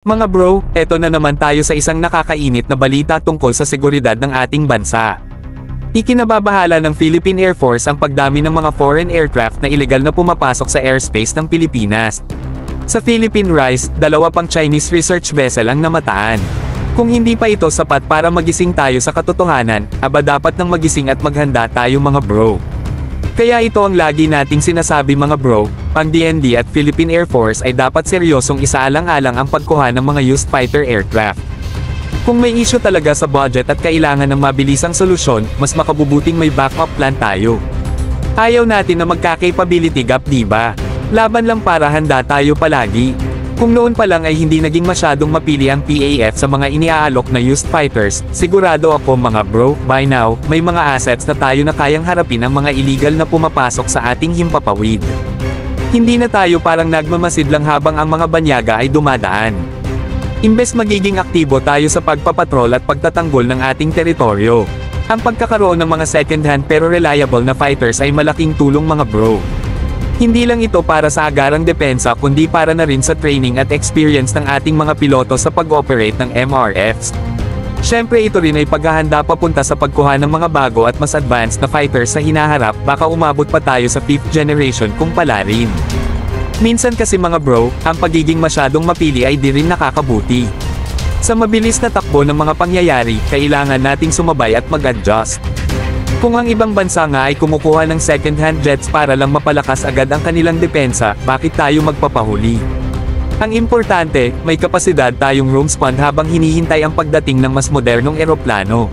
Mga bro, eto na naman tayo sa isang nakakainit na balita tungkol sa seguridad ng ating bansa. Ikinababahala ng Philippine Air Force ang pagdami ng mga foreign aircraft na ilegal na pumapasok sa airspace ng Pilipinas. Sa Philippine Rise, 2 pang Chinese research vessel ang namataan. Kung hindi pa ito sapat para magising tayo sa katotohanan, dapat nang magising at maghanda tayo mga bro. Kaya ito ang lagi nating sinasabi mga bro, ang DND at Philippine Air Force ay dapat seryosong isaalang-alang ang pagkuha ng mga used fighter aircraft. Kung may issue talaga sa budget at kailangan ng mabilisang solusyon, mas makabubuting may backup plan tayo. Ayaw natin na magka-capability gap, diba? Laban lang para handa tayo palagi. Kung noon pa lang ay hindi naging masyadong mapili ang PAF sa mga iniaalok na used fighters, sigurado ako mga bro, by now, may mga assets na tayo na kayang harapin ang mga illegal na pumapasok sa ating himpapawid. Hindi na tayo parang nagmamasid lang habang ang mga banyaga ay dumadaan. Imbes magiging aktibo tayo sa pagpapatrol at pagtatanggol ng ating teritoryo. Ang pagkakaroon ng mga second-hand pero reliable na fighters ay malaking tulong mga bro. Hindi lang ito para sa agarang depensa kundi para na rin sa training at experience ng ating mga piloto sa pag-operate ng MRFs. Siyempre ito rin ay paghahanda papunta sa pagkuha ng mga bago at mas advanced na fighters sa hinaharap, baka umabot pa tayo sa 5th generation kung pala rin. Minsan kasi mga bro, ang pagiging masyadong mapili ay di rin nakakabuti. Sa mabilis na takbo ng mga pangyayari, kailangan nating sumabay at mag-adjust. Kung ang ibang bansa nga ay kumukuha ng second-hand jets para lang mapalakas agad ang kanilang depensa, bakit tayo magpapahuli? Ang importante, may kapasidad tayong roam squad habang hinihintay ang pagdating ng mas modernong eroplano.